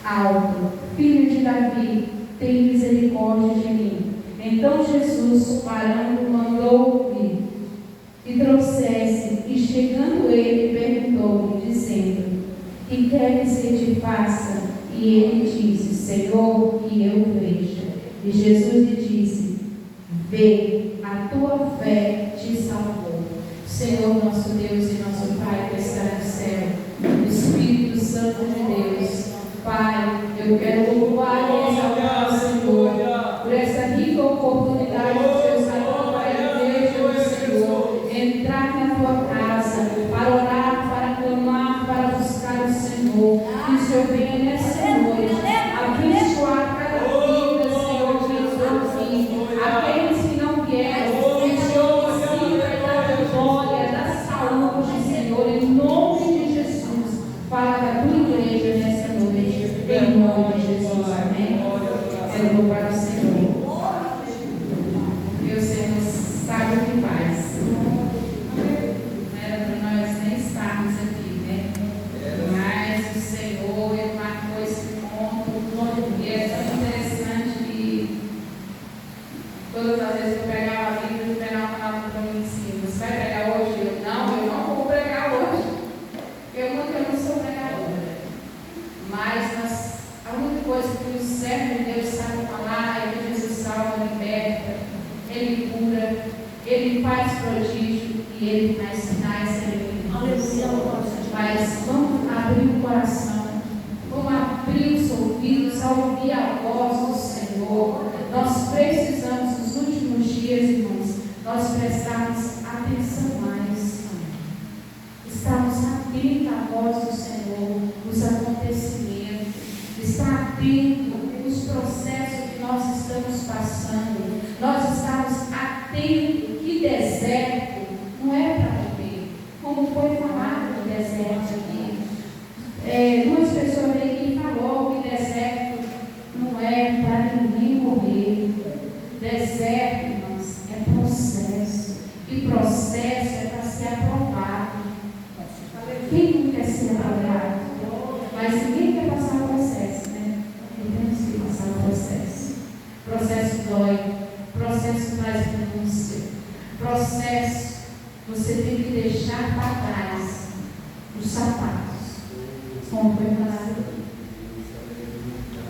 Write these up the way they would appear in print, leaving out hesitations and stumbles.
alto: Filho de Davi, tem misericórdia de mim. Então Jesus, parando, mandou vir e trouxesse, e chegando ele, perguntou-lhe, dizendo: Que queres que te faça? E ele disse: Senhor, que eu veja. E Jesus lhe disse: Vê, a tua fé te salvou. Senhor, nosso Deus e nosso Pai que está no céu, Espírito Santo de Deus, Pai, eu quero louvar e exaltar o Senhor por essa rica oportunidade que o Senhor está dando para a igreja do Senhor entrar na tua casa para orar, para clamar, para buscar o Senhor. Que o Senhor venha nessa noite abençoar cada vida, Senhor, que nos ouve. Aqueles que não vieram, que o Senhor visita e dá vitória, dá saúde, Senhor, em nome de Jesus, para a tua igreja nessa noite, em nome de Jesus, amém. Eu vou para o Senhor. Meu Senhor sabe o que faz. Não era para nós nem estarmos aqui, né? Mas o Senhor, Ele marcou esse ponto. E é tão interessante que todas as vezes que eu pegava a Bíblia, eu pegava uma palavra para mim assim: Você vai pregar hoje? Eu não vou pregar hoje. Eu não sou pregadora. Mas a única coisa que o servo de Deus sabe falar é que Jesus salva, liberta, Ele cura, Ele faz prodígio e Ele faz sinais semelhantes. Mas vamos abrir o coração, vamos abrir os ouvidos a ouvir a voz do Senhor. Nós precisamos, nos últimos dias, irmãos, nós prestarmos atenção mais. Estamos atentos à voz do Senhor, os acontecimentos, estar atento aos processos que nós estamos passando. Nós estamos atentos que deserto não é para morrer, como foi falado no deserto aqui. Duas pessoas veio aqui e falou que deserto não é para ninguém morrer. Deserto, irmãos, é processo. E processo é para ser aprovado. Quem não quer ser aprovado? Mas ninguém quer passar o processo, né? Temos que passar o processo. Processo dói. Processo traz renúncia. Processo, você tem que deixar para trás os sapatos. Como foi falado aqui.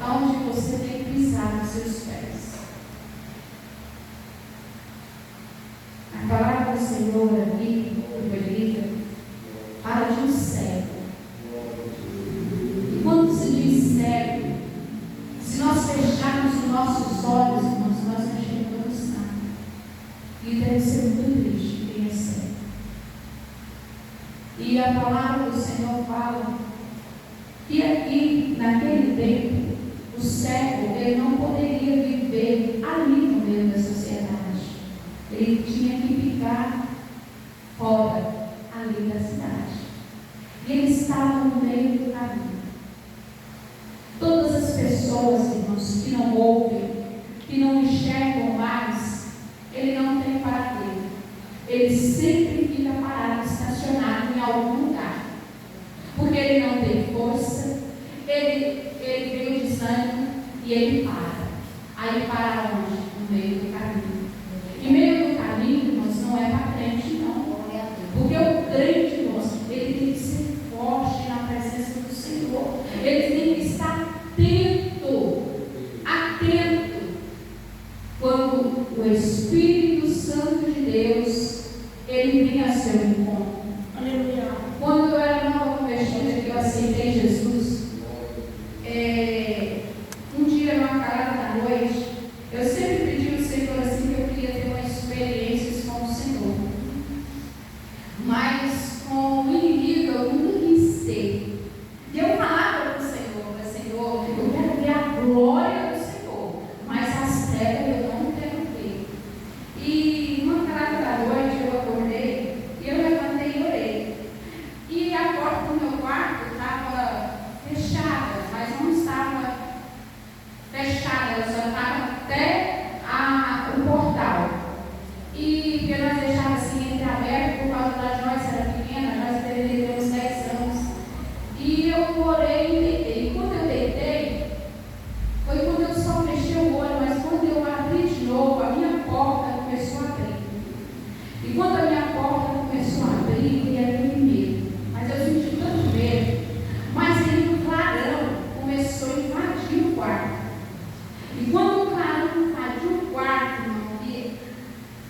Aonde você tem que pisar os seus pés. A palavra do Senhor aqui, que foi lida, fala de um cego. E quando se diz cego, se nós fecharmos os nossos olhos, irmãos, nós não enxergamos nada. E deve ser muito triste quem é cego. E a palavra do Senhor fala que aqui, naquele tempo, o cego, ele não poderia viver ali no meio da sociedade. Ele tinha que ficar fora, ali da cidade. E ele estava no meio do caminho. Todas as pessoas, irmãos, que não ouvem, que não enxergam mais, ele não tem paradeiro. Ele sempre fica parado, estacionado em algum lugar. Porque ele não tem força, ele veio de desânimo e ele para. Aí para onde? No meio do caminho. E meio do caminho, irmãos, não é para frente, não. Porque o crente, irmãos, ele tem que ser forte na presença do Senhor. Ele tem que estar atento, quando o Espírito Santo de Deus, ele vem a seu encontro. Aleluia. Quando eu era nova convertida, que eu aceitei Jesus, um dia, numa calada da noite, eu sempre pedi ao Senhor assim, que eu queria ter uma experiência com o Senhor. Mas com o inimigo eu nunca quis ter. E eu falava para o Senhor, eu quero ver a glória do Senhor, mas as trevas eu não quero ver. E quando o clarão invadiu o quarto, irmão, e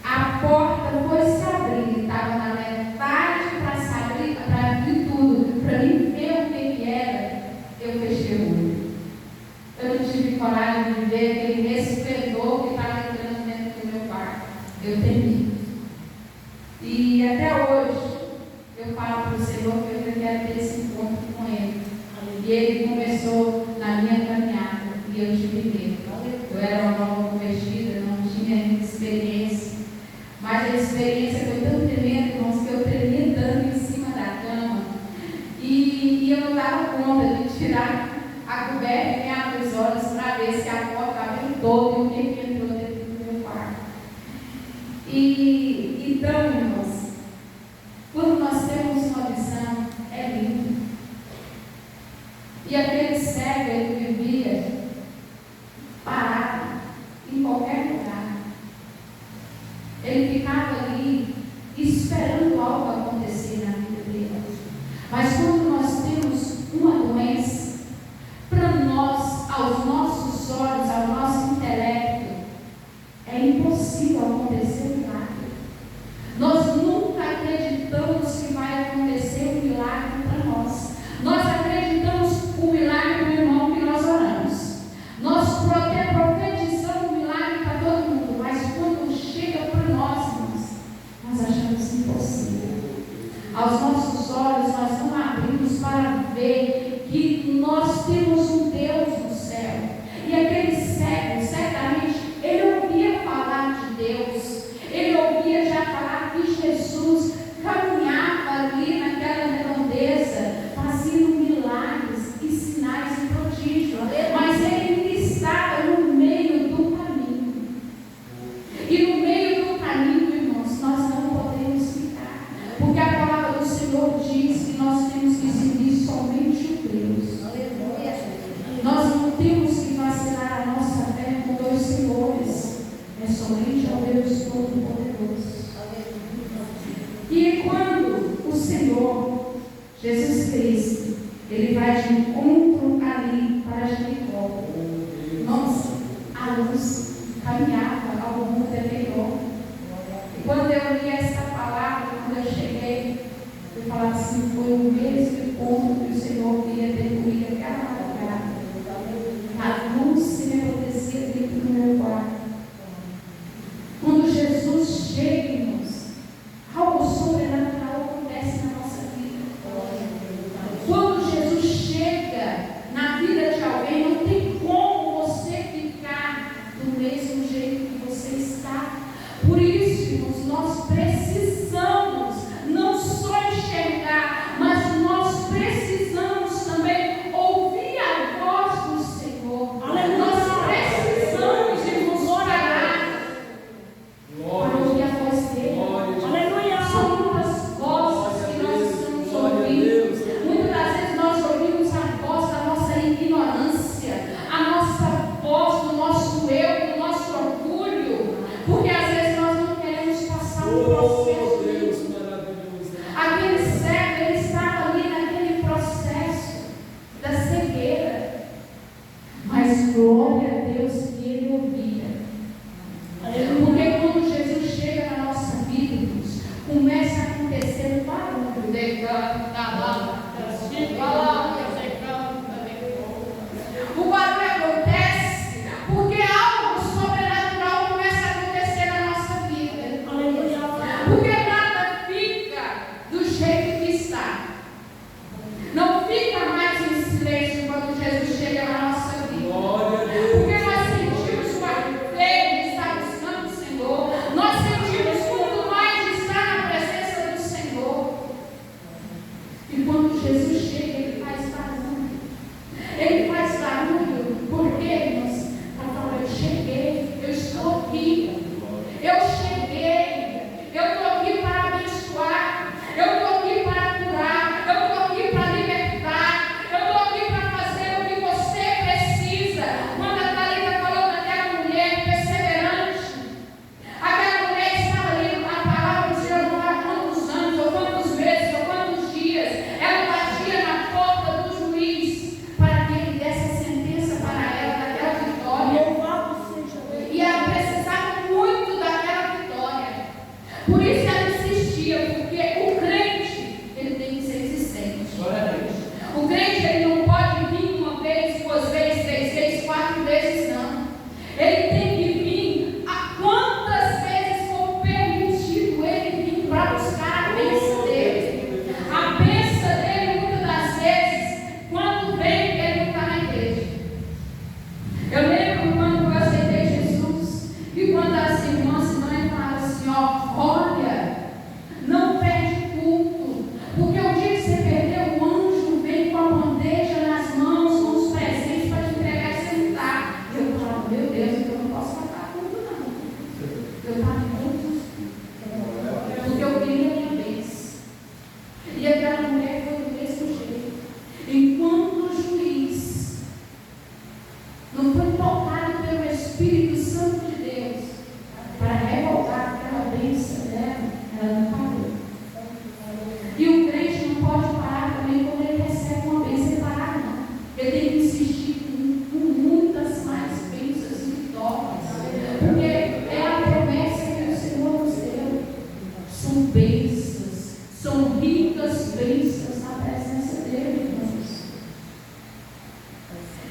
a porta foi se abrir, estava na metade para se abrir, para abrir tudo, para mim ver o que era, eu fechei o olho. Eu não tive coragem de ver aquele resplendor que estava entrando dentro do meu quarto. Eu temi. E até hoje, eu falo para o Senhor que eu quero ter esse encontro com Ele. E Ele começou na minha caminhada, e eu tive medo. Eu era uma nova convertida, não tinha ainda experiência. Mas a experiência foi tão tremenda, irmãos, que eu tremia tanto em cima da cama. E eu não dava conta de tirar a coberta e me abrir os olhos para ver se a porta estava toda e o que entrou dentro do meu quarto. Então, irmãos, quando nós temos uma visão, é lindo. E aquele cego, ele vivia parado em qualquer lugar. Ele ficava ali esperando algo acontecer na vida dele. Mas quando nós temos uma doença, para nós, aos nossos olhos, ao nosso intelecto, é impossível acontecer um milagre. Nós nunca acreditamos que vai acontecer um milagre para nós. Nós acreditamos o milagre do irmão que nós oramos. Nós profetizamos o milagre para todo mundo, mas quando chega para nós, irmãos, nós achamos impossível. Aos nossos olhos, nós não abrimos para ver que nós temos um Deus no céu. E aquele cego, certamente, ele ouvia falar de Deus, ele ouvia já falar que Jesus caminhava ali naquela redondeza, fazendo milagres e sinais e prodígios, mas ele estava no meio do caminho. E no meio do caminho, irmãos, nós não podemos ficar, porque a palavra do Senhor diz que nós temos que seguir somente o Deus. Nós não temos que vacilar a nossa fé com dois senhores, é somente ao Deus Todo-Poderoso. E quando o Senhor Jesus Cristo, ele vai de encontro ali para Jericó, nossa, a luz caminhava ao mundo anterior. E quando eu li essa palavra, quando eu cheguei, eu falava assim, foi o mesmo encontro que o Senhor queria ter comigo aquela madrugada. A luz se reconhecia dentro do meu quarto. Quando Jesus chega, irmãos, algo sobrenatural acontece na nossa vida. Quando Jesus chega,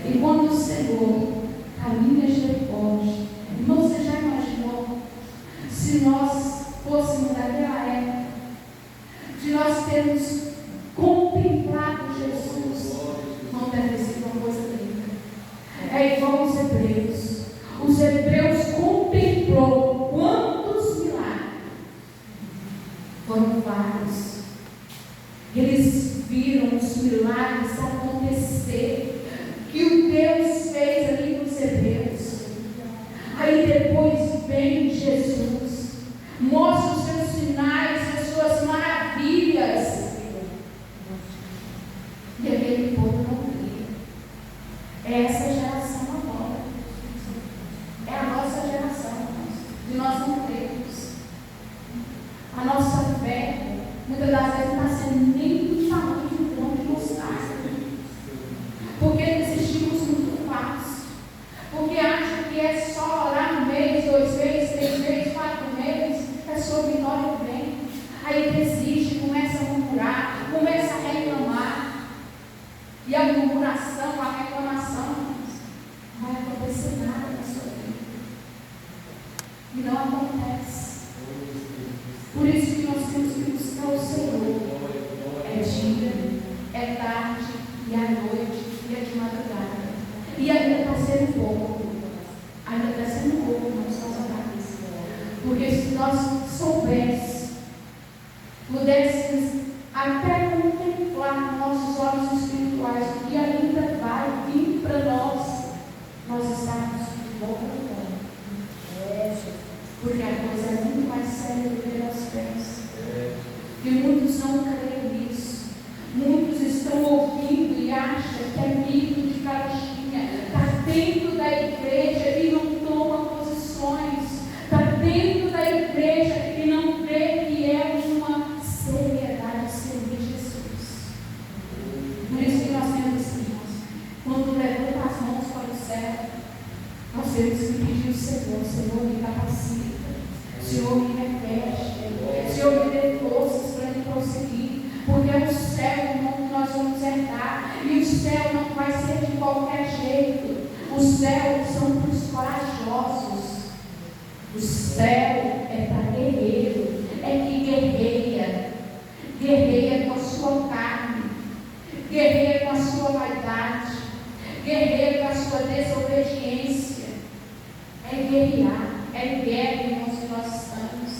E quando o Senhor caminha Jericó, irmão, você já imaginou se nós fôssemos daquela época, de nós termos contemplado Jesus? Não deve ter sido uma coisa linda. É igual os hebreus. Os hebreus contemplou quantos milagres? Foram vários. Eles viram os milagres acontecer, que o Deus fez ali nos hebreus. Aí depois vem Jesus, mostra os seus sinais, as suas maravilhas, e aquele povo não cria. É essa geração agora, é a nossa geração, de nós não cremos. A nossa fé muitas das vezes não está sendo nem do tamanho de um grão de mostarda, porque desistimos muito fácil, porque acha que é só orar 1 mês, 2 meses, 3 meses, 4 meses, é sua vitória vem. Aí desiste, começa a murmurar, começa a reclamar, e a murmuração, a reclamação, não vai acontecer nada na sua vida, e não acontece. Por isso que nós temos que buscar o Senhor. É dia, é tarde, e à noite, e é de madrugada. E ainda está sendo pouco. Ainda está sendo pouco, não estamos orando. Porque se nós soubéssemos, pudéssemos até contemplar nossos olhos espirituais, o que ainda vai vir para nós estamos de boca no pão. Porque a coisa é muito mais séria do que nós pensamos. E muitos não creem nisso. Muitos estão ouvindo e acham que é mito de carochinha. Está dentro da igreja e não toma posições. Está dentro da igreja e não vê que é uma seriedade servir Jesus. Por isso que nós temos, irmãos, quando levanta as mãos para o céu, nós temos que pedir ao Senhor: Senhor, me capacita, Senhor, me reveste, Senhor, me dê forças para me prosseguir, porque é o céu, irmão, que nós vamos herdar, e o céu não vai ser de qualquer jeito. O céu são para os corajosos, o céu é para guerreiro, é que guerreia com a sua carne, guerreia com a sua vaidade, guerreia com a sua desobediência. É guerrear, é guerra, irmãos, que nós estamos.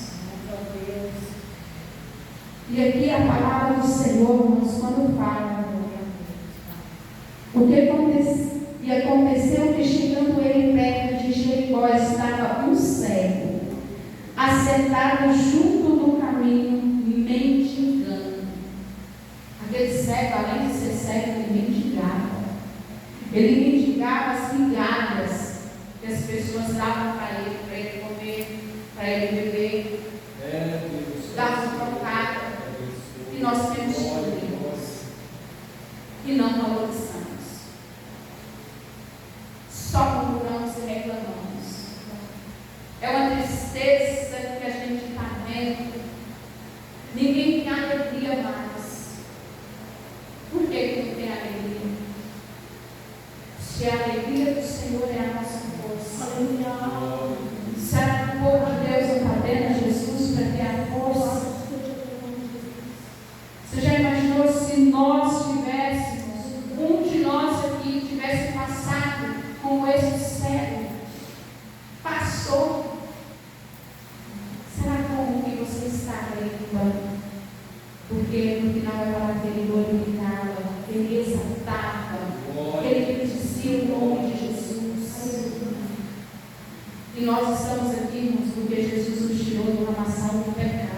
E aqui a palavra do Senhor, irmãos, quando fala, o que aconteceu? E aconteceu que, chegando ele perto de Jericó, estava um cego, assentado junto do caminho, mendigando. Aquele cego, além de ser cego, ele mendigava. Ele mendigava as migalhas que as pessoas davam para ele comer, para ele beber, davam trocada, e nós temos tudo, e não valorizamos. Só murmuramos e reclamamos. É uma tristeza que a gente está vendo. Ninguém tem alegria mais. Por que não tem alegria? Se a alegria do Senhor é a nossa força. Será que o povo de Deus não está dando a Jesus para ter a força? Você já imaginou se nós tivéssemos, um de nós aqui tivesse passado como esse cego passou? Será como que você está lembrando? Porque no final vai falar que ele glorificava, ele exaltava, ele bendizia o nome de Jesus. E nós estamos aqui, irmãos, porque Jesus nos tirou de uma maçã do pecado.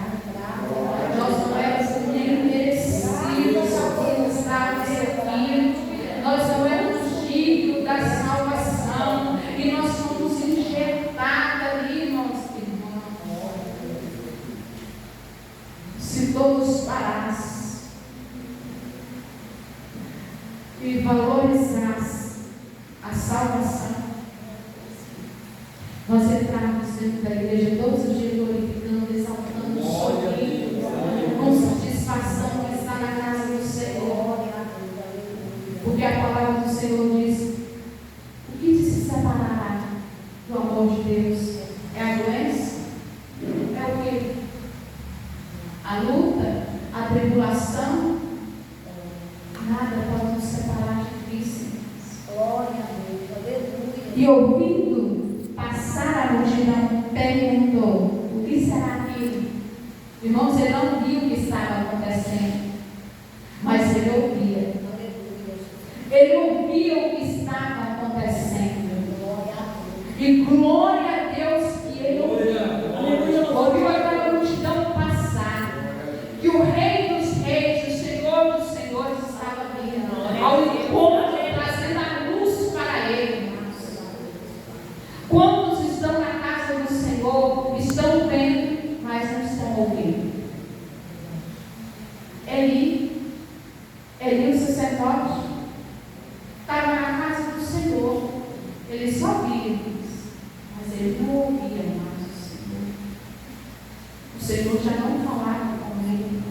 Nós não éramos nem merecidos por estarmos aqui. Nós não éramos dignos da salvação. E nós fomos injetados ali, irmãos. Se todos parassem e valorizassem a salvação, nós entrarmos dentro da igreja todos os dias glorificando, exaltando, sorrindo, com satisfação de estar na casa do Senhor. Porque a palavra do Senhor diz E ouvindo passar a multidão, perguntou: o que será aquilo? Irmãos, ele não viu o que estava acontecendo, mas ele ouvia. Ele ouvia o que estava acontecendo. E glória a Deus que ele ouviu aquela multidão passar. Que o Rei dos Reis, o Senhor dos Senhores estava vindo ao encontro, trazendo a luz para ele. Quantos estão na casa do Senhor, estão vendo, mas não estão ouvindo? Eli, o sacerdote, estava na casa do Senhor. Ele só via isso, mas ele não ouvia mais o Senhor. O Senhor já não falava com ele.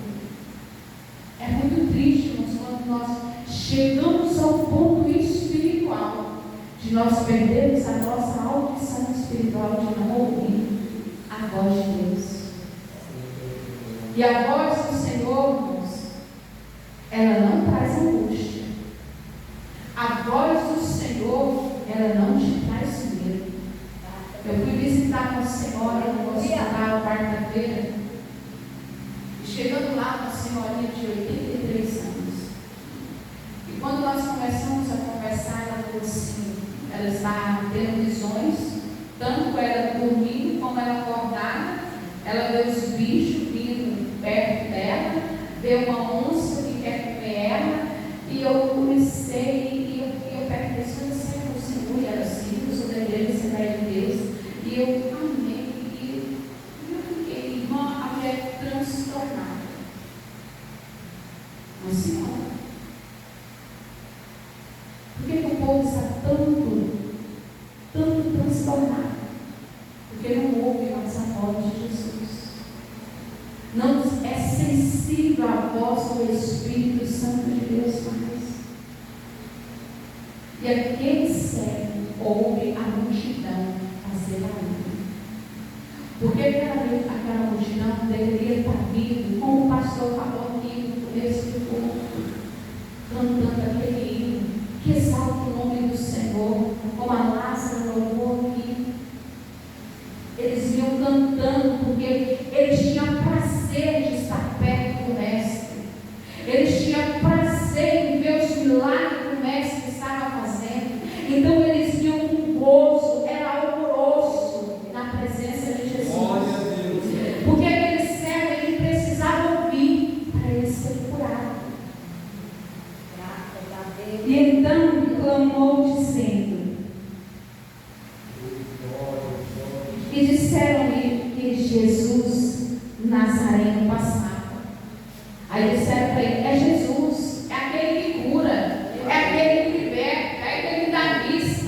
É muito triste, irmãos, quando nós chegamos ao ponto espiritual de nós perdermos a nossa audição espiritual, de não ouvir a voz de Deus. E a voz do Senhor, irmãos, ela não traz angústia. A voz do Senhor, ela não te traz medo. Eu fui visitar uma senhora no hospital quarta-feira, e chegando lá, uma senhorinha de 83 anos. E quando nós começamos a conversar, ela falou assim, ela estava tendo visões, tanto ela dormindo como ela acordada. Ela vê os bichos vindo perto dela, vê uma onça que quer comer ela, e eu comecei, e eu perguntei, você é o Senhor, e ela sim, eu sou da igreja, você é de Deus, e eu amei, e eu fiquei, irmã, a mulher transtornada. Mas senhora, por que o povo está tanto transtornado? Porque não ouve mais a voz de Jesus. Não é sensível à voz do Espírito Santo de Deus mais. E aquele cego ouve a multidão fazer barulho. Porque aquela multidão deveria estar vindo, como o pastor falou aqui no começo do culto, cantando aquele hino que exalta o nome do Senhor, como a Lázaro louvou aqui. Eles vinham cantando porque eles tinham prazer de estar perto do Mestre. Eles tinham prazer em ver os milagres que o Mestre estava fazendo. Então eles vinham com gozo, era alvoroço na presença de Jesus. Porque aquele cego, ele precisava ouvir para ele ser curado. E então clamou dizendo, e disseram-lhe que Jesus Nazareno passava. Aí disseram para ele, é Jesus, é aquele que cura, é aquele que liberta, é aquele que dá vista.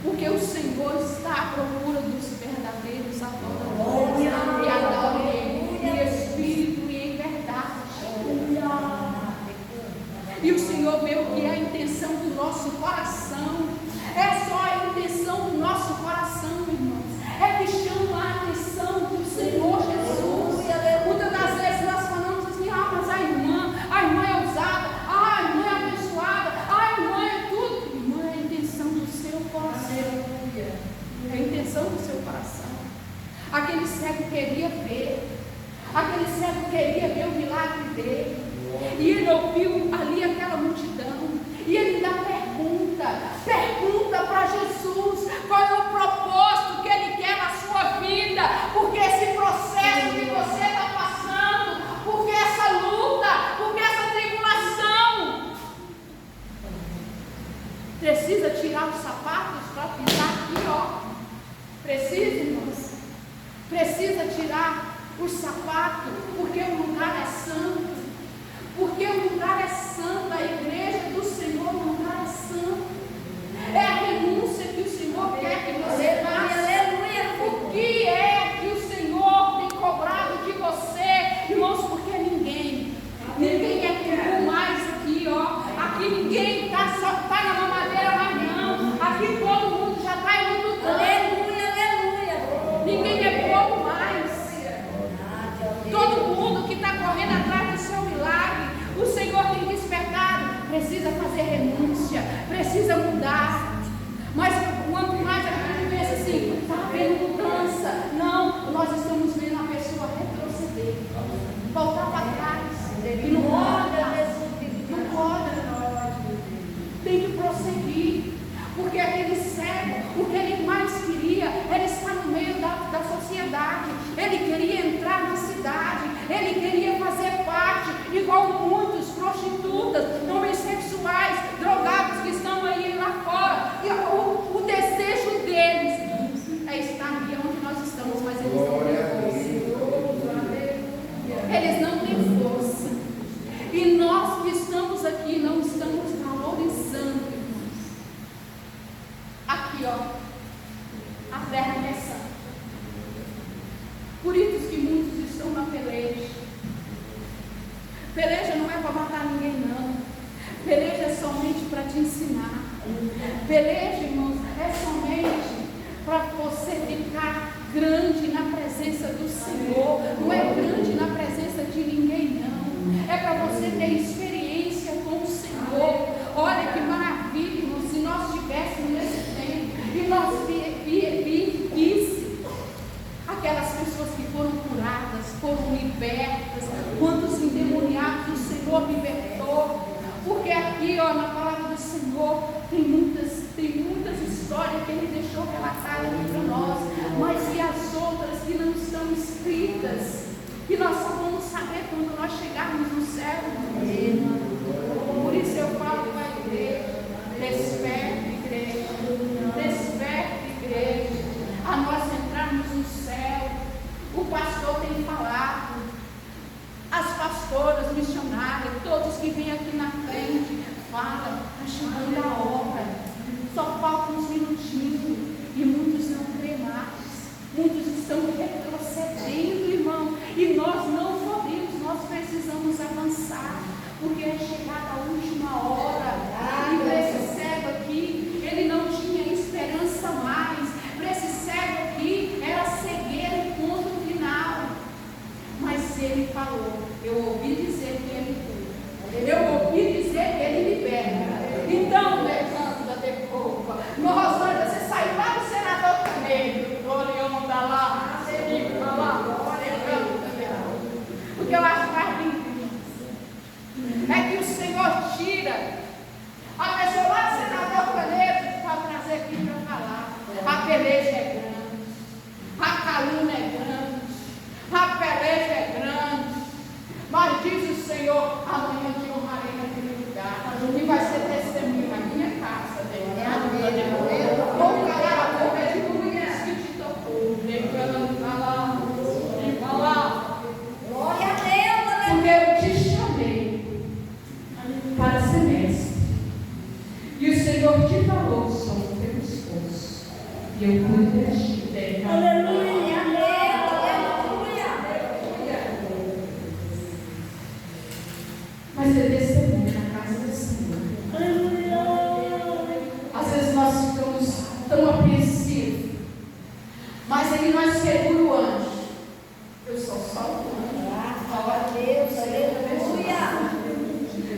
porque o Senhor está à procura dos verdadeiros adoradores, e adorem Ele em espírito e em verdade. E o Senhor vê o que é a intenção do nosso coração. É só a intenção do nosso coração, irmãos. É que chama a atenção do Senhor Jesus. Muitas das vezes nós falamos assim: mas a irmã é ousada, a irmã é abençoada, a irmã é tudo. Irmã, é a intenção do seu coração. É a intenção do seu coração. Aquele cego queria ver. Aquele cego queria ver o milagre dele. E ele ouviu ali aquela multidão. E ele ainda pergunta para Jesus qual é o propósito que ele quer na sua vida. Porque esse processo que você está passando, porque essa luta, porque essa tribulação, precisa tirar os sapatos para pisar aqui, ó. Precisa, irmãos. Precisa tirar os sapatos, porque o lugar é santo. Porque o lugar é santo, a igreja do Senhor, o lugar é santo. É a renúncia que o Senhor quer que você faça. O que é que o Senhor tem cobrado de você, irmãos? Porque ninguém é como mais aqui, ó. Aqui ninguém está na mamadeira, mas não. Aqui todo mundo já está indo no tempo. Ninguém é pouco mais. Todo mundo que está correndo atrás do seu milagre, o Senhor tem despertado, precisa fazer renúncia, precisa mudar. Mas quanto mais a gente pensa assim, está havendo mudança, não, nós estamos vendo a pessoa retroceder, voltar para trás, e não roda, tem que prosseguir, porque aquele cego, o que ele mais queria, ele está no meio da sociedade, ele queria entrar na cidade, ele queria fazer parte, igual muitos prostitutas, homens sexuais, drogados que estão aí lá fora, e o desejo deles é estar aqui onde nós estamos, mas eles não têm força. Eles não têm força. E nós que estamos aqui não estamos valorizando, irmãos. Aqui, ó, a terra é santa. Por isso que muitos estão na peleja. Peleja não é para matar ninguém, não. Peleja é somente para te ensinar. Peleja, irmãos, é somente para você ficar grande na presença do Senhor. Não é grande na presença de ninguém, não. É para você ter experiência com o Senhor. Olha que maravilha, irmãos, se nós estivéssemos nesse tempo e nós visse aquelas pessoas que foram curadas, foram libertas, quantos endemoniados o Senhor libertou. Porque aqui, ó, na palavra do Senhor, tem muitas histórias que Ele deixou relatadas para nós, mas e as outras que não estão escritas, que nós só vamos saber quando nós chegarmos no céu. Por isso eu falo para a igreja: desperte, igreja, a nós entrarmos no céu. O pastor tem falado, as pastoras, missionárias, todos que vêm aqui na frente, falam: está chegando a hora. E eu cuido de ti. Aleluia. Mas é testemunho na casa do Senhor. Às vezes nós ficamos tão apreensivos, mas ele não é seguro o anjo. Eu sou só o anjo. Glória a Deus, aleluia.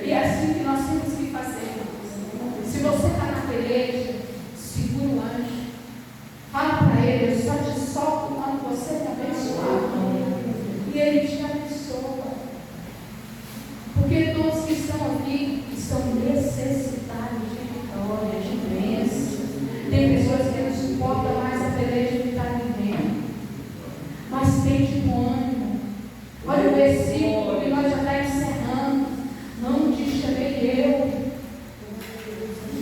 E é assim que nós temos que fazer. Se você está na peleja, segura o anjo. Fala para ele, eu só te solto quando você está abençoado. E ele te abençoa. Porque todos que estão aqui estão necessitados de vitória, de bênção. Tem pessoas que não suportam mais a peleja que está vivendo. Mas tem de bom ânimo. Olha o versículo que nós já estamos encerrando. Não te chamei eu.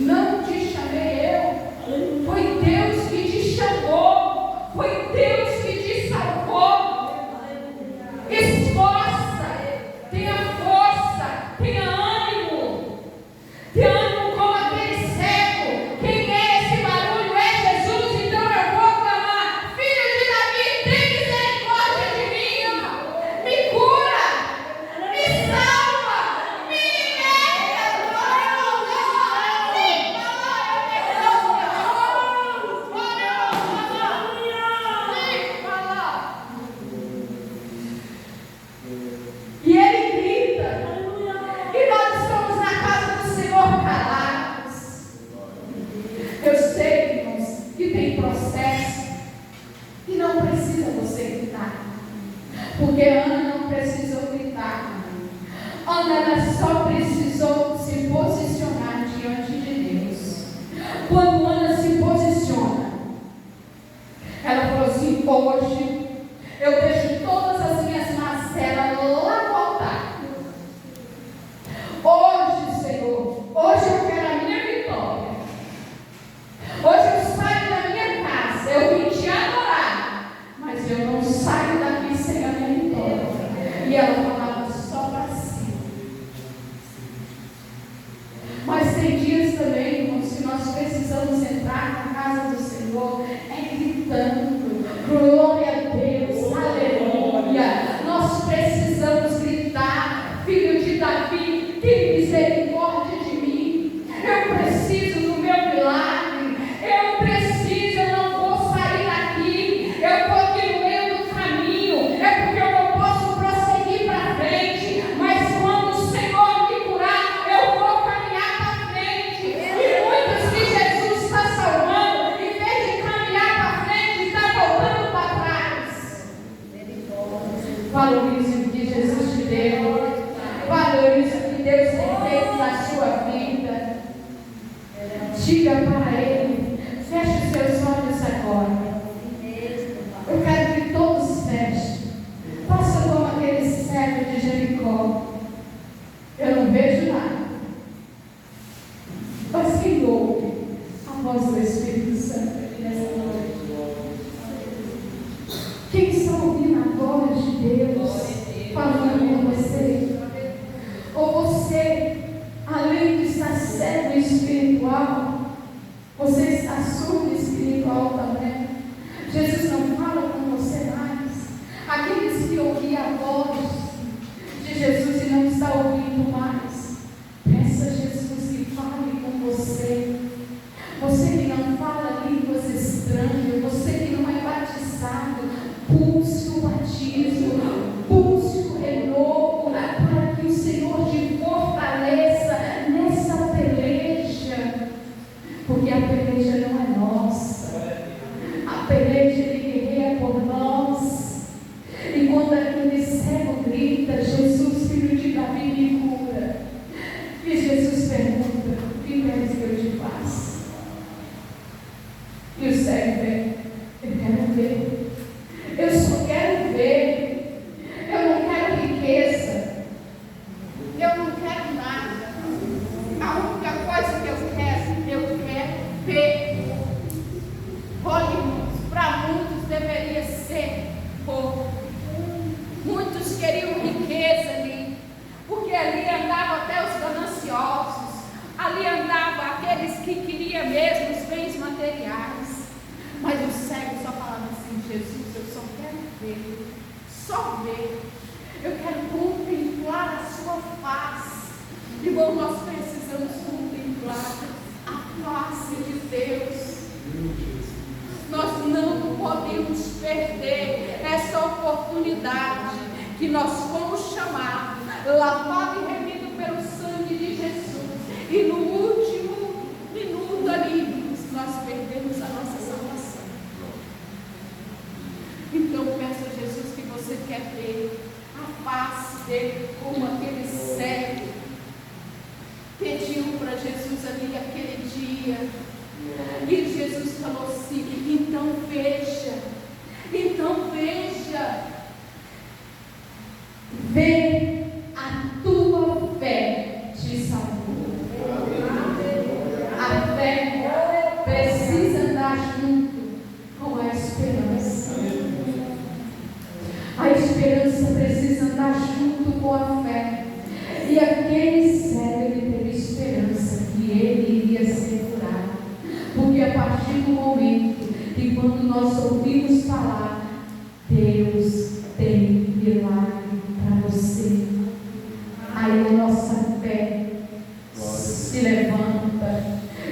Não te chamei eu. Foi Deus que te chamou. Foi Deus que te salvou. Esforça. Tenha força. Tenha ânimo. Tenha ânimo como aquele cego. Quem é esse barulho? É Jesus. Então eu vou clamar: Filho de Davi, tem misericórdia de mim. Me cura. Me salva. Me liberta. E ele grita. E nós estamos na casa do Senhor calados. Eu sei, irmãos, que tem processo e não precisa você gritar. Porque Ana não precisou gritar. Ana ela só precisou se posicionar diante de Deus. Quando Ana se posiciona, ela falou assim: hoje eu deixo todas as minhas mazelas lá no altar. Hoje, Senhor, hoje eu quero a minha vitória. Hoje eu saio da minha casa, eu vim te adorar, mas eu não saio daqui sem a minha vitória. E ela falava só para si. Mas tem dias também, irmãos, que nós precisamos entrar na casa do Senhor gritando: glória a Deus, aleluia. Nós precisamos gritar: Filho de Davi, tem misericórdia de mim. Eu preciso do meu milagre. Eu preciso, eu não vou sair daqui. Eu estou aqui no meio do caminho. É porque eu não posso prosseguir para frente. Mas quando o Senhor me curar, eu vou caminhar para frente. E muitos que Jesus está salvando, em vez de caminhar para frente, está voltando para trás. Valorize o que Jesus te deu. Valorize o que Deus tem feito na sua vida. Diga para Ele. Feche os seus olhos agora. Eu quero que todos fechem. Faça como aquele cego de Jericó. Eu não vejo nada. Mas quem ouve a voz do Espírito Santo aqui nessa noite? Quem está ouvindo a voz de Deus falando com você? Ou você, além de estar cego espiritual, você está surdo espiritual também? Jesus não fala com você mais. Aqueles que ouviam a voz de Jesus e não está ouvindo mais, peça a Jesus que fale com você. Você que não fala línguas estranhas, você que não é batizado, busque o batismo, busque o renovo, para que o Senhor te fortaleça nessa peleja. Porque a peleja não é nossa, a peleja Ele guerreia por nós. E quando aquele cego grita: Jesus, filho de Davi, me cura, e Jesus pergunta: o que queres que eu te faça? E o cego vem: eu quero ver, eu só quero ver, eu não quero riqueza, eu não quero nada. A única coisa que eu quero ver. Olha, para muitos deveria ser pouco. Muitos queriam riqueza ali, porque ali andavam até os gananciosos, ali andavam aqueles que queriam mesmo os bens materiais. ver. Eu quero contemplar a sua face. Irmão, nós precisamos contemplar a face de Deus. Nós não podemos perder essa oportunidade que nós fomos chamados, lavado e remido pelo sangue de Jesus. E no último minuto ali, nós perdemos a nossa salvação. Então peço a Jesus que você quer ver a face dele como aquele cego pediu para Jesus ali aquele dia. E Jesus falou assim: então veja, vê, a tua fé te salvou. A fé precisa andar junto com a esperança. A esperança precisa andar junto com a fé. E aquele cego, ele teve esperança que ele iria ser curado. Porque a partir do momento que quando nós ouvimos falar, Deus tem milagre para você, aí a nossa fé se levanta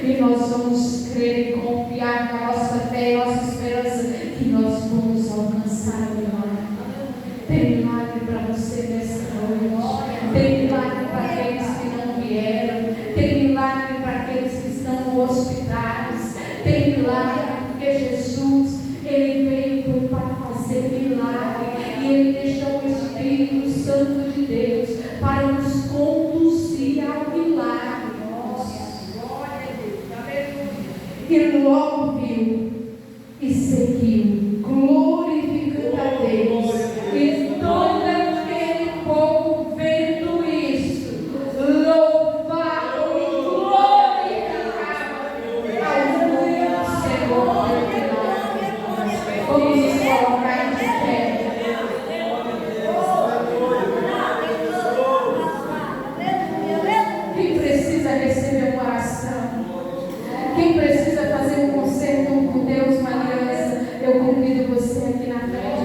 e nós vamos crer e confiar na nossa fé e nossa esperança que nós vamos alcançar o milagre. Tem milagre para você nessa noite. Tem milagre para aqueles que não vieram. Tem milagre para aqueles que estão nos hospitais. Tem milagre porque Jesus, ele veio para fazer milagre. E ele deixou o Espírito Santo de Deus para nos conduzir ao milagre. E logo viu e seguiu, glorificando a Deus. E todo aquele povo vendo isso, louvaram e glorificavam ao nome do Senhor. Vamos nos colocar de pé. Quem precisa receber uma oração? Quem precisa fazer um concerto com Deus, uma aliança? Eu convido você aqui na frente.